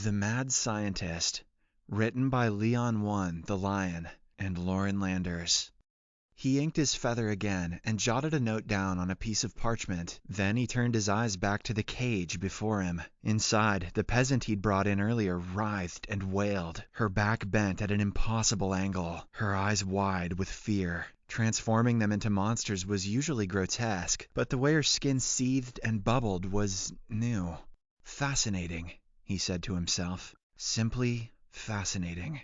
The Mad Scientist, written by Leon One, the Lion, and Lauren Landers. He inked his feather again and jotted a note down on a piece of parchment. Then he turned his eyes back to the cage before him. Inside, the peasant he'd brought in earlier writhed and wailed, her back bent at an impossible angle, her eyes wide with fear. Transforming them into monsters was usually grotesque, but the way her skin seethed and bubbled was new. Fascinating, he said to himself. Simply fascinating.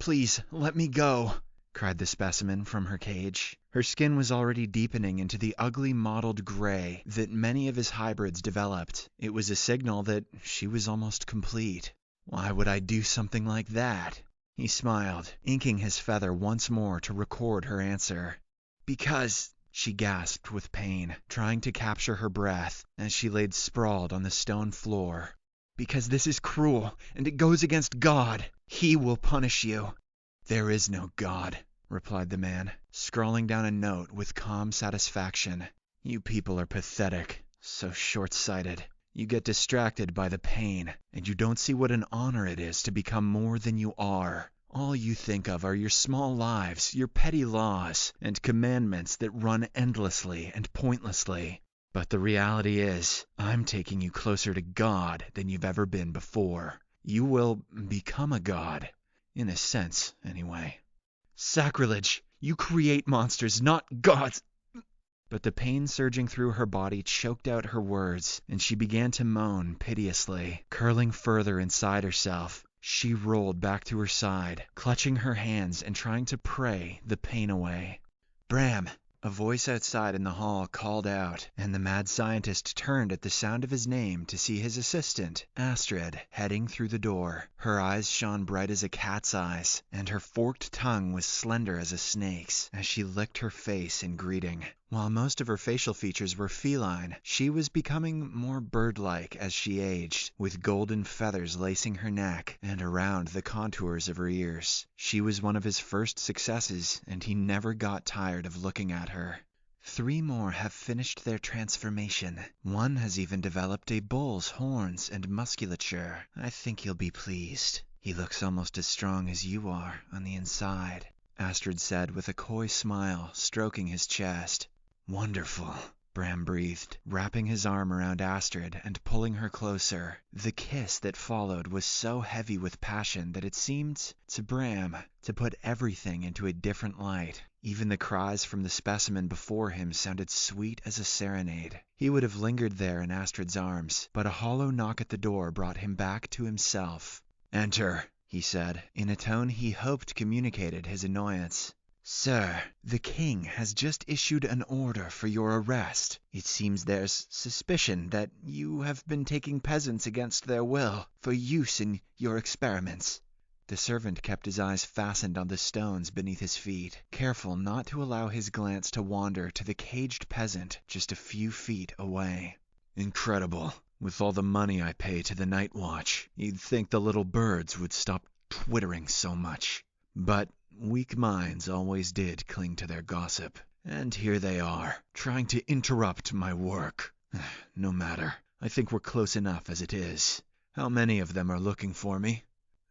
"Please, let me go," cried the specimen from her cage. Her skin was already deepening into the ugly mottled gray that many of his hybrids developed. It was a signal that she was almost complete. Why would I do something like that? He smiled, inking his feather once more to record her answer. "Because," she gasped with pain, trying to capture her breath as she laid sprawled on the stone floor. "Because this is cruel, and it goes against God. He will punish you." "There is no God," replied the man, scrawling down a note with calm satisfaction. "You people are pathetic, so short-sighted. You get distracted by the pain, and you don't see what an honor it is to become more than you are. All you think of are your small lives, your petty laws, and commandments that run endlessly and pointlessly. But the reality is, I'm taking you closer to God than you've ever been before. You will become a god. In a sense, anyway." "Sacrilege! You create monsters, not gods!" But the pain surging through her body choked out her words, and she began to moan piteously. Curling further inside herself, she rolled back to her side, clutching her hands and trying to pray the pain away. "Bram!" A voice outside in the hall called out, and the mad scientist turned at the sound of his name to see his assistant, Astrid, heading through the door. Her eyes shone bright as a cat's eyes, and her forked tongue was slender as a snake's as she licked her face in greeting. While most of her facial features were feline, she was becoming more bird-like as she aged, with golden feathers lacing her neck and around the contours of her ears. She was one of his first successes, and he never got tired of looking at her. 3 more have finished their transformation. One has even developed a bull's horns and musculature. I think you'll be pleased. He looks almost as strong as you are on the inside," Astrid said with a coy smile, stroking his chest. "Wonderful," Bram breathed, wrapping his arm around Astrid and pulling her closer. The kiss that followed was so heavy with passion that it seemed, to Bram, to put everything into a different light. Even the cries from the specimen before him sounded sweet as a serenade. He would have lingered there in Astrid's arms, but a hollow knock at the door brought him back to himself. "Enter," he said, in a tone he hoped communicated his annoyance. "Sir, the king has just issued an order for your arrest. It seems there's suspicion that you have been taking peasants against their will for use in your experiments." The servant kept his eyes fastened on the stones beneath his feet, careful not to allow his glance to wander to the caged peasant just a few feet away. "Incredible. With all the money I pay to the night watch, you'd think the little birds would stop twittering so much. But weak minds always did cling to their gossip, and here they are, trying to interrupt my work. No matter. I think we're close enough as it is. How many of them are looking for me?"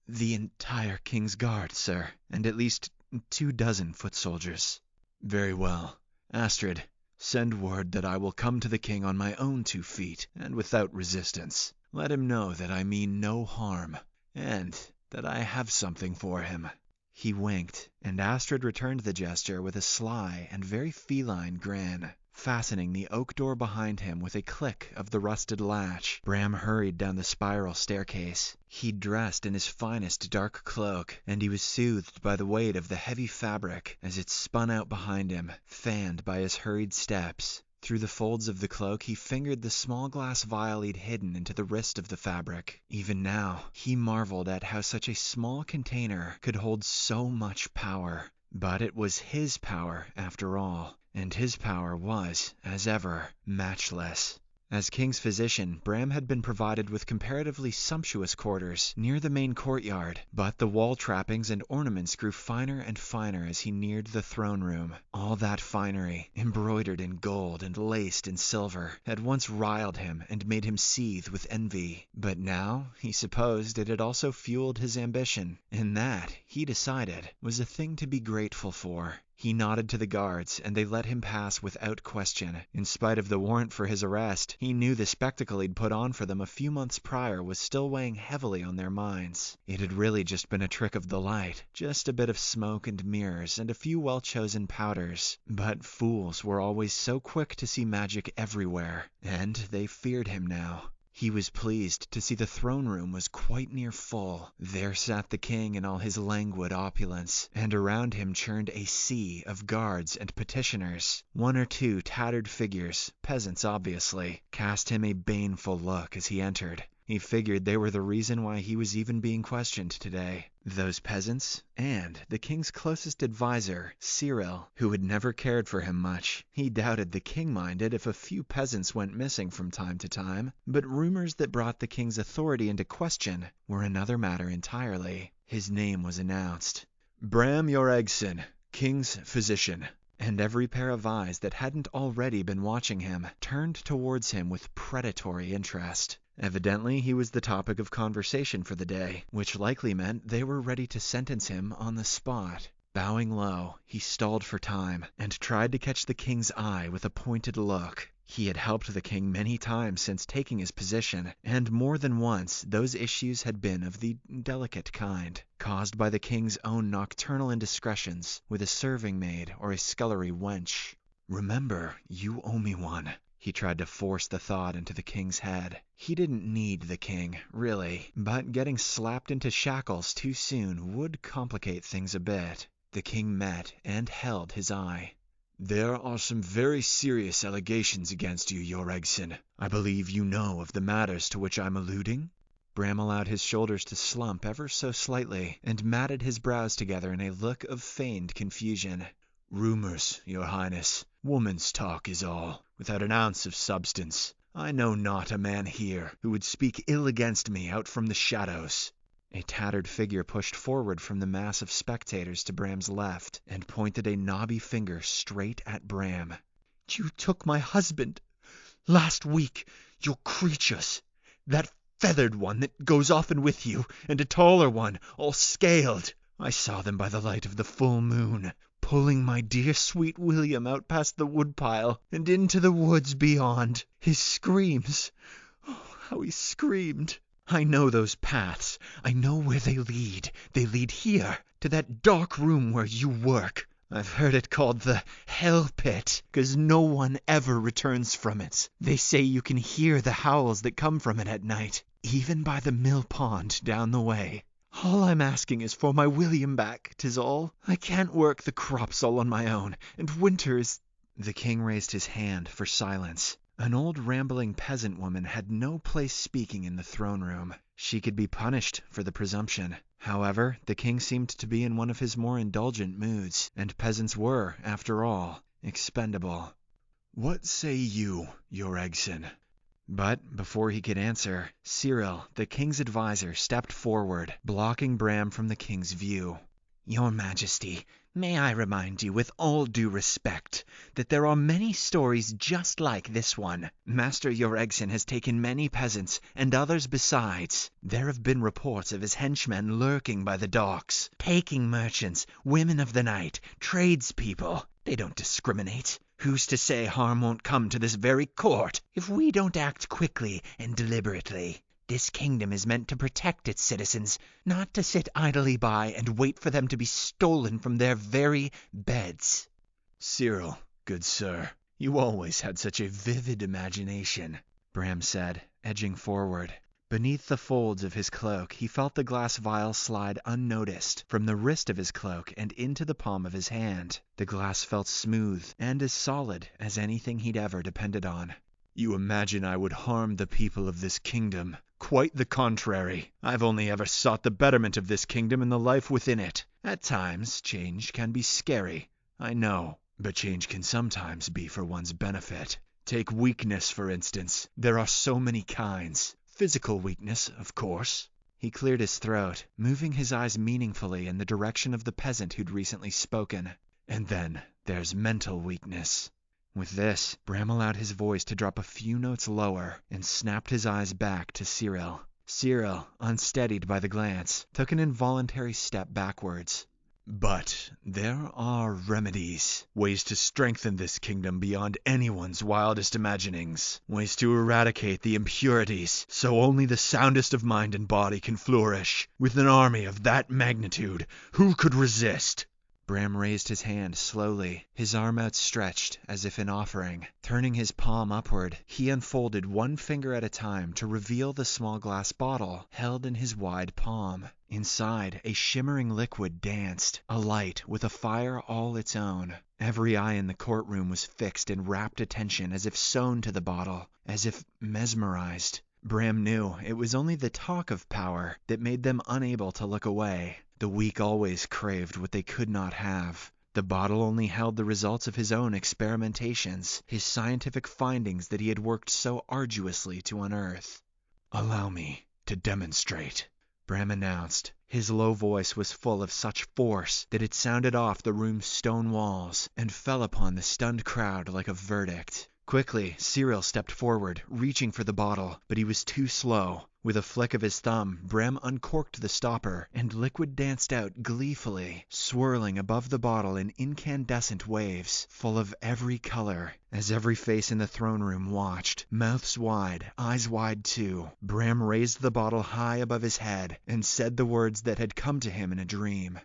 "The entire King's Guard, sir, and at least 24 foot soldiers." "Very well. Astrid, send word that I will come to the king on my own 2 feet, and without resistance. Let him know that I mean no harm, and that I have something for him." He winked, and Astrid returned the gesture with a sly and very feline grin. Fastening the oak door behind him with a click of the rusted latch, Bram hurried down the spiral staircase. He'd dressed in his finest dark cloak, and he was soothed by the weight of the heavy fabric as it spun out behind him, fanned by his hurried steps. Through the folds of the cloak he fingered the small glass vial he'd hidden into the wrist of the fabric. Even now, he marveled at how such a small container could hold so much power. But it was his power, after all, and his power was, as ever, matchless. As king's physician, Bram had been provided with comparatively sumptuous quarters near the main courtyard, but the wall trappings and ornaments grew finer and finer as he neared the throne room. All that finery, embroidered in gold and laced in silver, had once riled him and made him seethe with envy, but now he supposed it had also fueled his ambition, and that, he decided, was a thing to be grateful for. He nodded to the guards, and they let him pass without question. In spite of the warrant for his arrest, he knew the spectacle he'd put on for them a few months prior was still weighing heavily on their minds. It had really just been a trick of the light, just a bit of smoke and mirrors and a few well-chosen powders. But fools were always so quick to see magic everywhere, and they feared him now. He was pleased to see the throne room was quite near full. There sat the king in all his languid opulence, and around him churned a sea of guards and petitioners. One or two tattered figures, peasants obviously, cast him a baneful look as he entered. He figured they were the reason why he was even being questioned today. Those peasants, and the king's closest advisor, Cyril, who had never cared for him much. He doubted the king minded if a few peasants went missing from time to time, but rumors that brought the king's authority into question were another matter entirely. His name was announced. Bram Jorregson, king's physician. And every pair of eyes that hadn't already been watching him turned towards him with predatory interest. Evidently, he was the topic of conversation for the day, which likely meant they were ready to sentence him on the spot. Bowing low, he stalled for time and tried to catch the king's eye with a pointed look. He had helped the king many times since taking his position, and more than once those issues had been of the delicate kind, caused by the king's own nocturnal indiscretions with a serving maid or a scullery wench. "Remember, you owe me one." He tried to force the thought into the king's head. He didn't need the king, really, but getting slapped into shackles too soon would complicate things a bit. The king met and held his eye. "There are some very serious allegations against you, Jorregson. I believe you know of the matters to which I'm alluding?" Bram allowed his shoulders to slump ever so slightly, and matted his brows together in a look of feigned confusion. "Rumors, your highness. Woman's talk is all, without an ounce of substance. I know not a man here who would speak ill against me out from the shadows." A tattered figure pushed forward from the mass of spectators to Bram's left and pointed a knobby finger straight at Bram. "You took my husband last week, you creatures. That feathered one that goes often with you, and a taller one, all scaled. I saw them by the light of the full moon, pulling my dear sweet William out past the woodpile and into the woods beyond. His screams, oh, how he screamed! I know those paths. I know where they lead. They lead here, to that dark room where you work. I've heard it called the Hell Pit, 'cause no one ever returns from it. They say you can hear the howls that come from it at night, even by the mill pond down the way. All I'm asking is for my William back, 'tis all. I can't work the crops all on my own, and winter is—" The king raised his hand for silence. An old rambling peasant woman had no place speaking in the throne room. She could be punished for the presumption. However, the king seemed to be in one of his more indulgent moods, and peasants were, after all, expendable. "What say you, Jorregson?" But before he could answer, Cyril, the king's advisor, stepped forward, blocking Bram from the king's view. "Your Majesty, may I remind you with all due respect that there are many stories just like this one. Master Jorregson has taken many peasants, and others besides. There have been reports of his henchmen lurking by the docks, taking merchants, women of the night, tradespeople. They don't discriminate. Who's to say harm won't come to this very court if we don't act quickly and deliberately? This kingdom is meant to protect its citizens, not to sit idly by and wait for them to be stolen from their very beds." "Cyril, good sir, you always had such a vivid imagination," Bram said, edging forward. Beneath the folds of his cloak he felt the glass vial slide unnoticed from the wrist of his cloak and into the palm of his hand. The glass felt smooth and as solid as anything he'd ever depended on. "You imagine I would harm the people of this kingdom. Quite the contrary. I've only ever sought the betterment of this kingdom and the life within it. At times, change can be scary, I know, but change can sometimes be for one's benefit. Take weakness, for instance. There are so many kinds. Physical weakness, of course." He cleared his throat, moving his eyes meaningfully in the direction of the peasant who'd recently spoken. "And then there's mental weakness." With this, Bram allowed his voice to drop a few notes lower and snapped his eyes back to Cyril. Cyril, unsteadied by the glance, took an involuntary step backwards. "But there are remedies, ways to strengthen this kingdom beyond anyone's wildest imaginings, ways to eradicate the impurities, so only the soundest of mind and body can flourish. With an army of that magnitude, who could resist?" Bram raised his hand slowly, his arm outstretched as if in offering. Turning his palm upward, he unfolded one finger at a time to reveal the small glass bottle held in his wide palm. Inside, a shimmering liquid danced, alight with a fire all its own. Every eye in the courtroom was fixed in rapt attention, as if sewn to the bottle, as if mesmerized. Bram knew it was only the talk of power that made them unable to look away. The weak always craved what they could not have. The bottle only held the results of his own experimentations, his scientific findings that he had worked so arduously to unearth. "Allow me to demonstrate," Bram announced. His low voice was full of such force that it sounded off the room's stone walls and fell upon the stunned crowd like a verdict. Quickly, Cyril stepped forward, reaching for the bottle, but he was too slow. With a flick of his thumb, Bram uncorked the stopper, and liquid danced out gleefully, swirling above the bottle in incandescent waves, full of every color. As every face in the throne room watched, mouths wide, eyes wide too, Bram raised the bottle high above his head and said the words that had come to him in a dream.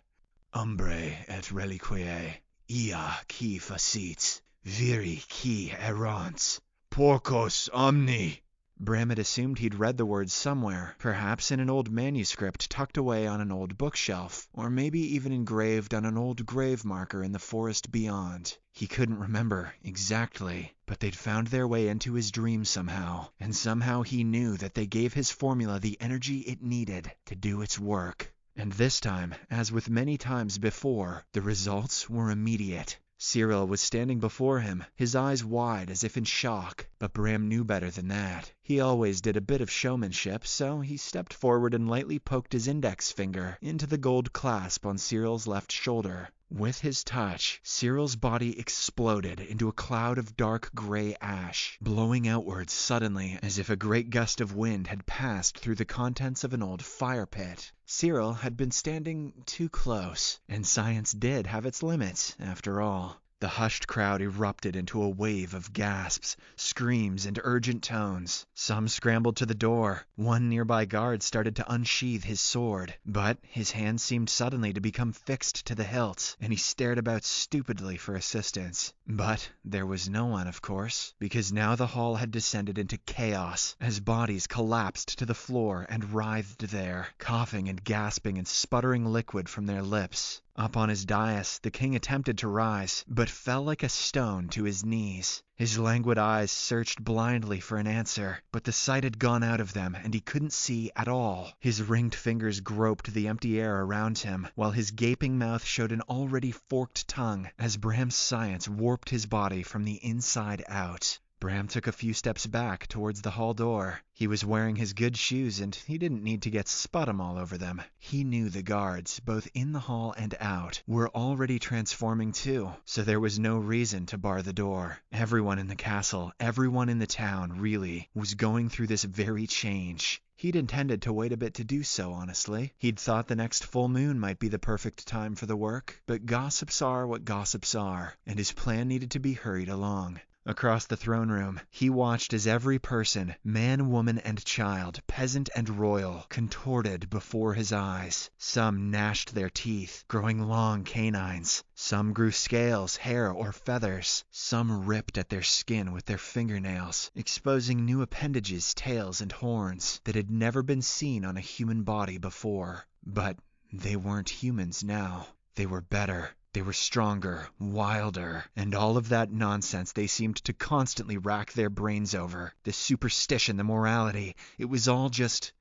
"Umbre et reliquiae, ia qui facit, viri qui errant, porcos omni." Bram had assumed he'd read the words somewhere, perhaps in an old manuscript tucked away on an old bookshelf, or maybe even engraved on an old grave marker in the forest beyond. He couldn't remember exactly, but they'd found their way into his dream somehow, and somehow he knew that they gave his formula the energy it needed to do its work. And this time, as with many times before, the results were immediate. Cyril was standing before him, his eyes wide as if in shock, but Bram knew better than that. He always did a bit of showmanship, so he stepped forward and lightly poked his index finger into the gold clasp on Cyril's left shoulder. With his touch, Cyril's body exploded into a cloud of dark gray ash, blowing outwards suddenly as if a great gust of wind had passed through the contents of an old fire pit. Cyril had been standing too close, and science did have its limits, after all. The hushed crowd erupted into a wave of gasps, screams, and urgent tones. Some scrambled to the door. One nearby guard started to unsheathe his sword, but his hand seemed suddenly to become fixed to the hilt, and he stared about stupidly for assistance. But there was no one, of course, because now the hall had descended into chaos, as bodies collapsed to the floor and writhed there, coughing and gasping and sputtering liquid from their lips. Up on his dais, the king attempted to rise, but fell like a stone to his knees. His languid eyes searched blindly for an answer, but the sight had gone out of them, and he couldn't see at all. His ringed fingers groped the empty air around him, while his gaping mouth showed an already forked tongue, as Bram's science warped his body from the inside out. Bram took a few steps back towards the hall door. He was wearing his good shoes, and he didn't need to get sputum all over them. He knew the guards, both in the hall and out, were already transforming too, so there was no reason to bar the door. Everyone in the castle, everyone in the town, really, was going through this very change. He'd intended to wait a bit to do so, honestly. He'd thought the next full moon might be the perfect time for the work, but gossips are what gossips are, and his plan needed to be hurried along. Across the throne room, he watched as every person, man, woman, and child, peasant and royal, contorted before his eyes. Some gnashed their teeth, growing long canines. Some grew scales, hair, or feathers. Some ripped at their skin with their fingernails, exposing new appendages, tails, and horns that had never been seen on a human body before. But they weren't humans now. They were better. They were stronger, wilder, and all of that nonsense they seemed to constantly rack their brains over. The superstition, the morality, it was all just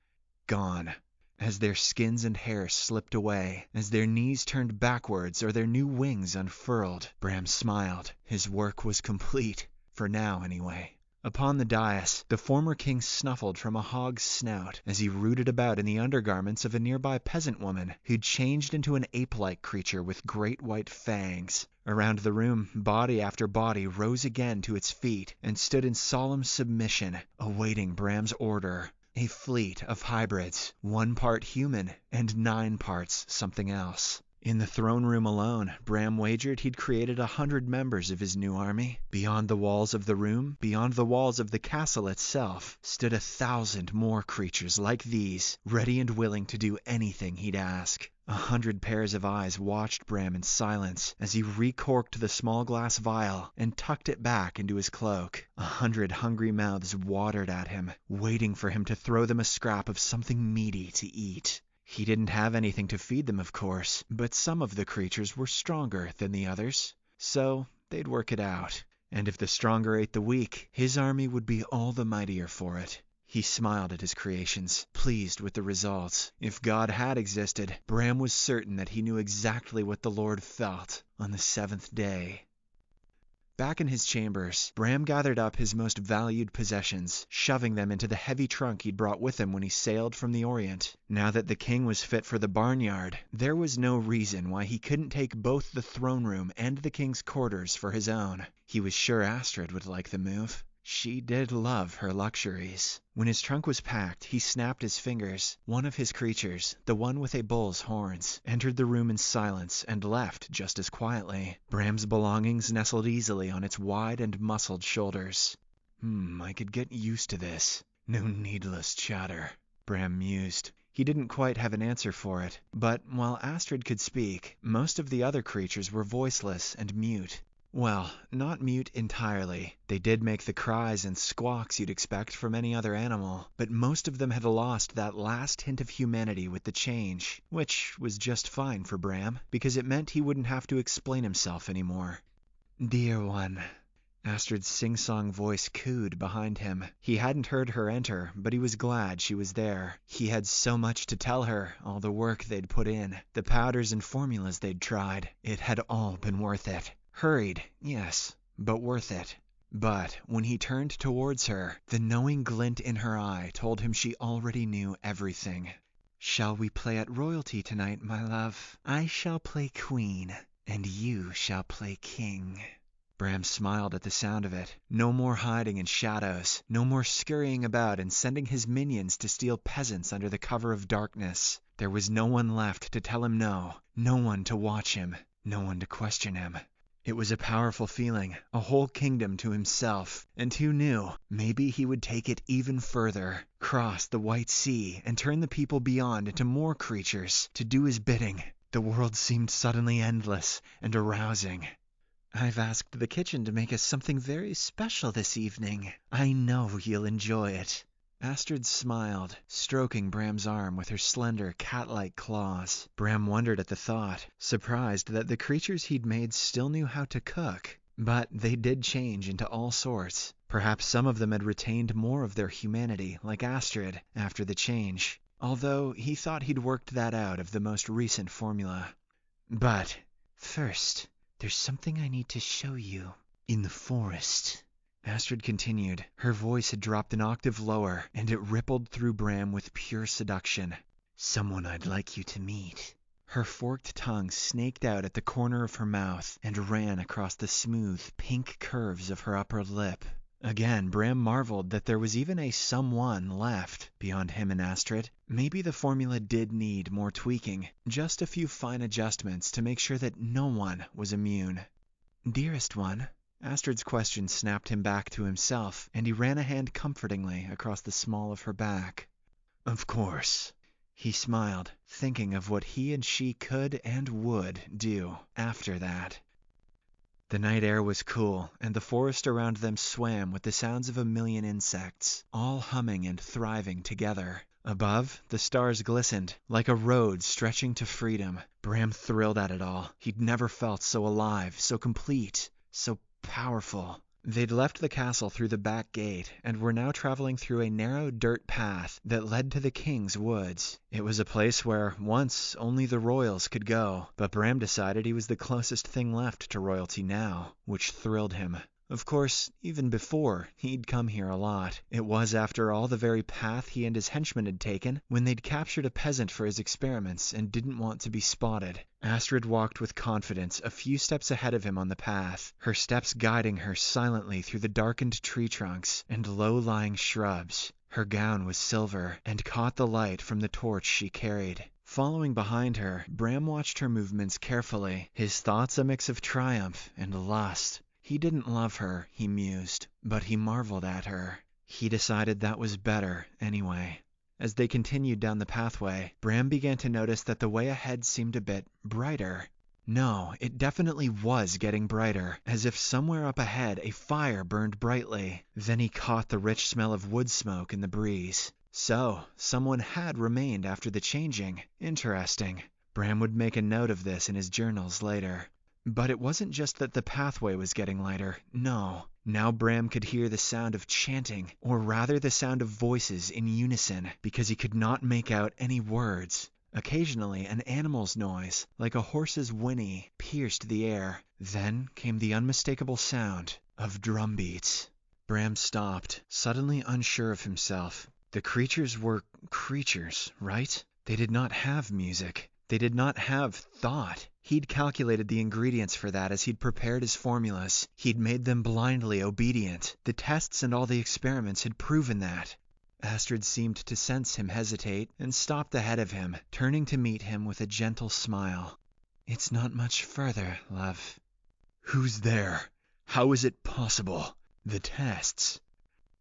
gone. As their skins and hair slipped away, as their knees turned backwards or their new wings unfurled, Bram smiled. His work was complete. for now anyway. Upon the dais, the former king snuffled from a hog's snout as he rooted about in the undergarments of a nearby peasant woman who'd changed into an ape-like creature with great white fangs. Around the room, body after body rose again to its feet and stood in solemn submission, awaiting Bram's order. A fleet of hybrids, 1 part human and 9 parts something else. In the throne room alone, Bram wagered he'd created 100 members of his new army. Beyond the walls of the room, beyond the walls of the castle itself, stood 1,000 more creatures like these, ready and willing to do anything he'd ask. 100 pairs of eyes watched Bram in silence as he recorked the small glass vial and tucked it back into his cloak. 100 hungry mouths watered at him, waiting for him to throw them a scrap of something meaty to eat. He didn't have anything to feed them, of course, but some of the creatures were stronger than the others, so they'd work it out. And if the stronger ate the weak, his army would be all the mightier for it. He smiled at his creations, pleased with the results. If God had existed, Bram was certain that he knew exactly what the Lord felt on the 7th day. Back in his chambers, Bram gathered up his most valued possessions, shoving them into the heavy trunk he'd brought with him when he sailed from the Orient. Now that the king was fit for the barnyard, there was no reason why he couldn't take both the throne room and the king's quarters for his own. He was sure Astrid would like the move. She did love her luxuries. When his trunk was packed, he snapped his fingers. One of his creatures, the one with a bull's horns, entered the room in silence and left just as quietly. Bram's belongings nestled easily on its wide and muscled shoulders. I could get used to this. No needless chatter, Bram mused. He didn't quite have an answer for it, but while Astrid could speak, most of the other creatures were voiceless and mute. Well, not mute entirely. They did make the cries and squawks you'd expect from any other animal, but most of them had lost that last hint of humanity with the change, which was just fine for Bram, because it meant he wouldn't have to explain himself anymore. "Dear one," Astrid's sing-song voice cooed behind him. He hadn't heard her enter, but he was glad she was there. He had so much to tell her, all the work they'd put in, the powders and formulas they'd tried. It had all been worth it. Hurried, yes, but worth it. But when he turned towards her, the knowing glint in her eye told him she already knew everything. "Shall we play at royalty tonight, my love? I shall play queen, and you shall play king." Bram smiled at the sound of it. No more hiding in shadows, no more scurrying about and sending his minions to steal peasants under the cover of darkness. There was no one left to tell him no, no one to watch him, no one to question him. It was a powerful feeling, a whole kingdom to himself, and who knew, maybe he would take it even further, cross the White Sea and turn the people beyond into more creatures to do his bidding. The world seemed suddenly endless and arousing. "I've asked the kitchen to make us something very special this evening. I know you'll enjoy it." Astrid smiled, stroking Bram's arm with her slender, cat-like claws. Bram wondered at the thought, surprised that the creatures he'd made still knew how to cook. But they did change into all sorts. Perhaps some of them had retained more of their humanity, like Astrid, after the change, although he thought he'd worked that out of the most recent formula. "But first, there's something I need to show you. In the forest," Astrid continued. Her voice had dropped an octave lower, and it rippled through Bram with pure seduction. "Someone I'd like you to meet." Her forked tongue snaked out at the corner of her mouth and ran across the smooth, pink curves of her upper lip. Again, Bram marveled that there was even a someone left beyond him and Astrid. Maybe the formula did need more tweaking, just a few fine adjustments to make sure that no one was immune. "Dearest one," Astrid's question snapped him back to himself, and he ran a hand comfortingly across the small of her back. "Of course." He smiled, thinking of what he and she could and would do after that. The night air was cool, and the forest around them swam with the sounds of a million insects, all humming and thriving together. Above, the stars glistened, like a road stretching to freedom. Bram thrilled at it all. He'd never felt so alive, so complete, so powerful. They'd left the castle through the back gate and were now traveling through a narrow dirt path that led to the king's woods. It was a place where once only the royals could go, but Bram decided he was the closest thing left to royalty now, which thrilled him. Of course, even before, he'd come here a lot. It was, after all, the very path he and his henchmen had taken when they'd captured a peasant for his experiments and didn't want to be spotted. Astrid walked with confidence a few steps ahead of him on the path, her steps guiding her silently through the darkened tree trunks and low-lying shrubs. Her gown was silver and caught the light from the torch she carried. Following behind her, Bram watched her movements carefully, his thoughts a mix of triumph and lust. He didn't love her, he mused, but he marveled at her. He decided that was better, anyway. As they continued down the pathway, Bram began to notice that the way ahead seemed a bit brighter. No, it definitely was getting brighter, as if somewhere up ahead a fire burned brightly. Then he caught the rich smell of wood smoke in the breeze. So, someone had remained after the changing. Interesting. Bram would make a note of this in his journals later. But it wasn't just that the pathway was getting lighter, no. Now Bram could hear the sound of chanting, or rather the sound of voices in unison, because he could not make out any words. Occasionally an animal's noise, like a horse's whinny, pierced the air. Then came the unmistakable sound of drum beats. Bram stopped, suddenly unsure of himself. The creatures were creatures, right? They did not have music. They did not have thought. He'd calculated the ingredients for that as he'd prepared his formulas. He'd made them blindly obedient. The tests and all the experiments had proven that. Astrid seemed to sense him hesitate and stopped ahead of him, turning to meet him with a gentle smile. "It's not much further, love." "Who's there? How is it possible? The tests."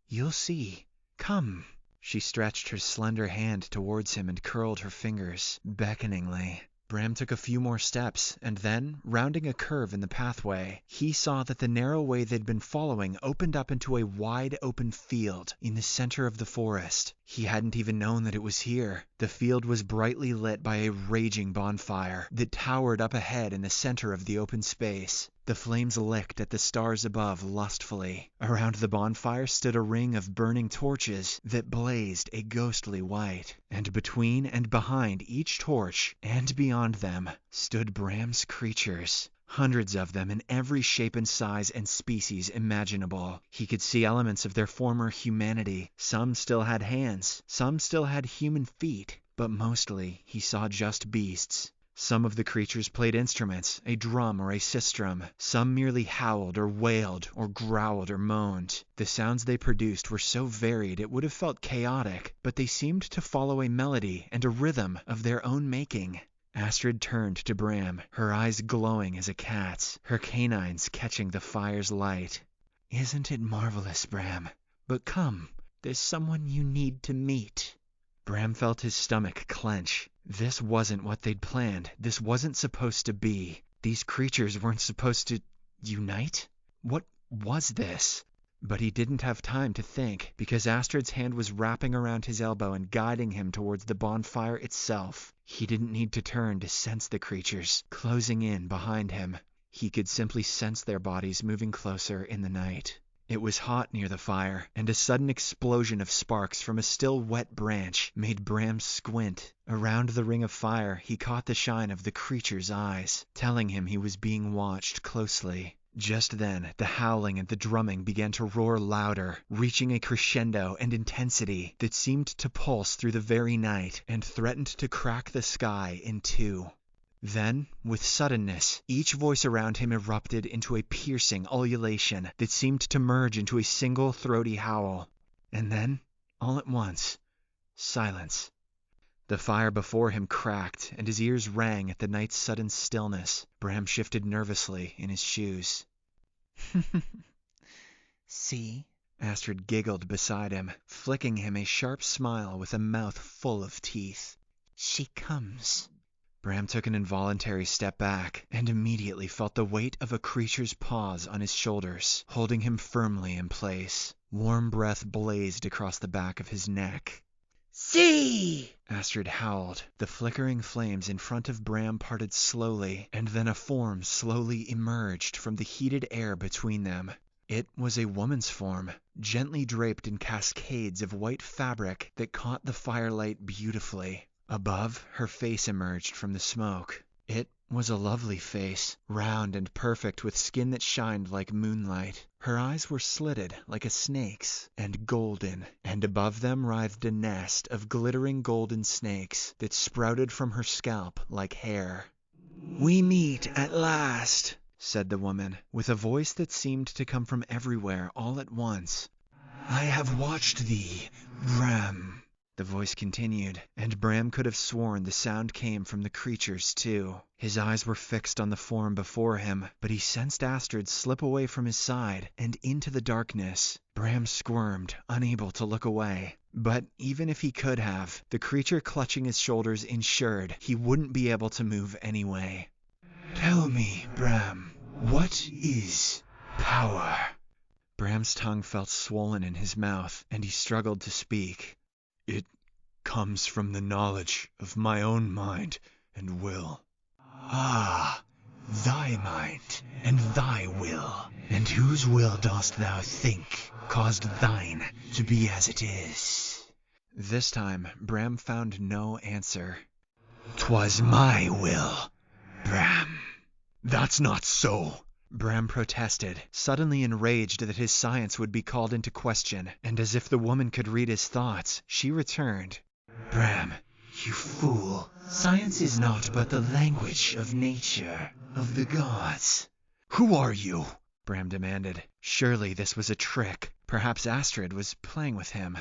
"You'll see. Come." She stretched her slender hand towards him and curled her fingers, beckoningly. Bram took a few more steps, and then, rounding a curve in the pathway, he saw that the narrow way they'd been following opened up into a wide open field in the center of the forest. He hadn't even known that it was here. The field was brightly lit by a raging bonfire that towered up ahead in the center of the open space. The flames licked at the stars above lustfully. Around the bonfire stood a ring of burning torches that blazed a ghostly white. And between and behind each torch, and beyond them, stood Bram's creatures. Hundreds of them in every shape and size and species imaginable. He could see elements of their former humanity. Some still had hands, some still had human feet, but mostly he saw just beasts. Some of the creatures played instruments, a drum or a sistrum. Some merely howled or wailed or growled or moaned. The sounds they produced were so varied it would have felt chaotic, but they seemed to follow a melody and a rhythm of their own making. Astrid turned to Bram, her eyes glowing as a cat's, her canines catching the fire's light. "Isn't it marvelous, Bram? But come, there's someone you need to meet." Bram felt his stomach clench. This wasn't what they'd planned. This wasn't supposed to be. These creatures weren't supposed to unite? What was this? But he didn't have time to think, because Astrid's hand was wrapping around his elbow and guiding him towards the bonfire itself. He didn't need to turn to sense the creatures closing in behind him. He could simply sense their bodies moving closer in the night. It was hot near the fire, and a sudden explosion of sparks from a still wet branch made Bram squint. Around the ring of fire, he caught the shine of the creature's eyes, telling him he was being watched closely. Just then, the howling and the drumming began to roar louder, reaching a crescendo and intensity that seemed to pulse through the very night and threatened to crack the sky in two. Then, with suddenness, each voice around him erupted into a piercing ululation that seemed to merge into a single throaty howl. And then, all at once, silence. The fire before him cracked, and his ears rang at the night's sudden stillness. Bram shifted nervously in his shoes. "See?" Astrid giggled beside him, flicking him a sharp smile with a mouth full of teeth. "She comes." Bram took an involuntary step back, and immediately felt the weight of a creature's paws on his shoulders, holding him firmly in place. Warm breath blazed across the back of his neck. "See!" Astrid howled. The flickering flames in front of Bram parted slowly, and then a form slowly emerged from the heated air between them. It was a woman's form, gently draped in cascades of white fabric that caught the firelight beautifully. Above, her face emerged from the smoke. It was a lovely face, round and perfect with skin that shined like moonlight. Her eyes were slitted like a snake's, and golden, and above them writhed a nest of glittering golden snakes that sprouted from her scalp like hair. "We meet at last," said the woman, with a voice that seemed to come from everywhere all at once. "I have watched thee, Bram." The voice continued, and Bram could have sworn the sound came from the creatures too. His eyes were fixed on the form before him, but he sensed Astrid slip away from his side and into the darkness. Bram squirmed, unable to look away. But even if he could have, the creature clutching his shoulders ensured he wouldn't be able to move anyway. "Tell me, Bram, what is power?" Bram's tongue felt swollen in his mouth, and he struggled to speak. "It comes from the knowledge of my own mind and will." "Ah, thy mind and thy will. And whose will dost thou think caused thine to be as it is?" This time Bram found no answer. "'Twas my will, Bram." "That's not so," Bram protested, suddenly enraged that his science would be called into question, and as if the woman could read his thoughts, she returned. "Bram, you fool, science is naught but the language of nature, of the gods." "Who are you?" Bram demanded. Surely this was a trick. Perhaps Astrid was playing with him.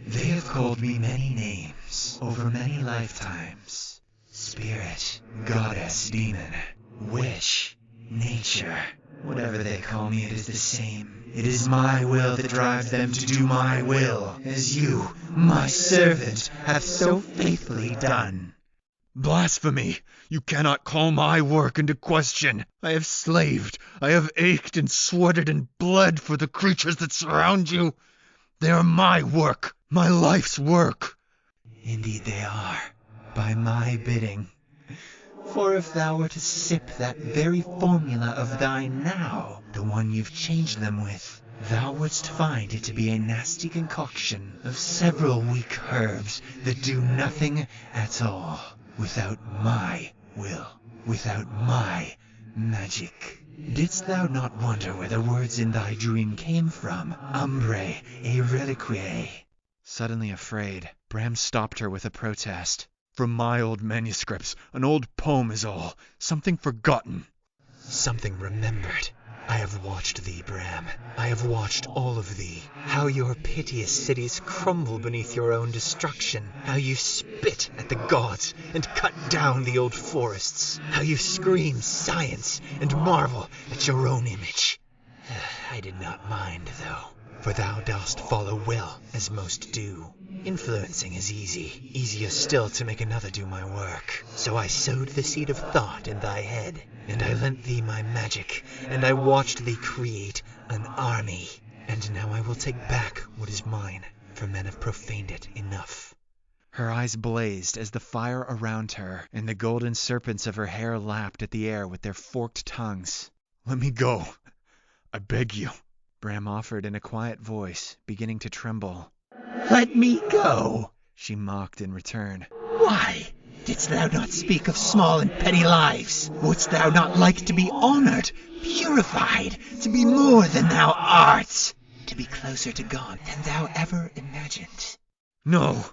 "They have called me many names over many lifetimes. Spirit, goddess, demon, witch, nature. Whatever they call me, it is the same. It is my will that drives them to do my will, as you, my servant, have so faithfully done." "Blasphemy! You cannot call my work into question. I have slaved, I have ached and sweated and bled for the creatures that surround you. They are my work, my life's work." "Indeed they are, by my bidding. For if thou were to sip that very formula of thine now, the one you've changed them with, thou wouldst find it to be a nasty concoction of several weak herbs that do nothing at all, without my will, without my magic. Didst thou not wonder where the words in thy dream came from? Umbrae et reliquiae." Suddenly afraid, Bram stopped her with a protest. "From my old manuscripts, an old poem is all, something forgotten." "Something remembered. I have watched thee, Bram. I have watched all of thee. How your piteous cities crumble beneath your own destruction. How you spit at the gods and cut down the old forests. How you scream science and marvel at your own image. I did not mind, though, for thou dost follow will, as most do. Influencing is easy, easier still to make another do my work. So I sowed the seed of thought in thy head, and I lent thee my magic, and I watched thee create an army. And now I will take back what is mine, for men have profaned it enough." Her eyes blazed as the fire around her and the golden serpents of her hair lapped at the air with their forked tongues. "Let me go, I beg you," Bram offered in a quiet voice, beginning to tremble. "Let me go," she mocked in return. "Why? Didst thou not speak of small and petty lives? Wouldst thou not like to be honored, purified, to be more than thou art, to be closer to God than thou ever imagined?" "No,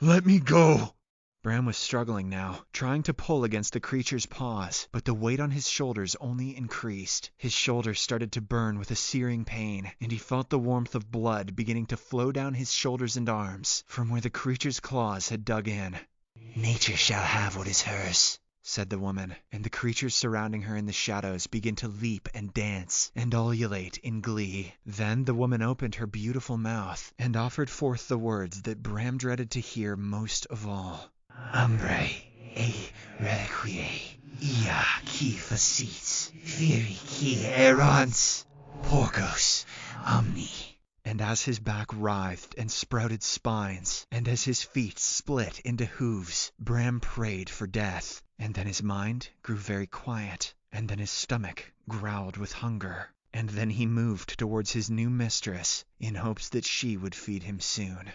let me go." Bram was struggling now, trying to pull against the creature's paws, but the weight on his shoulders only increased. His shoulders started to burn with a searing pain, and he felt the warmth of blood beginning to flow down his shoulders and arms from where the creature's claws had dug in. "Nature shall have what is hers," said the woman, and the creatures surrounding her in the shadows began to leap and dance and ululate in glee. Then the woman opened her beautiful mouth and offered forth the words that Bram dreaded to hear most of all. "Umbrae et reliquiae, ia qui facit, viri qui errant, porcos omni." And as his back writhed and sprouted spines, and as his feet split into hooves, Bram prayed for death. And then his mind grew very quiet, and then his stomach growled with hunger, and then he moved towards his new mistress in hopes that she would feed him soon.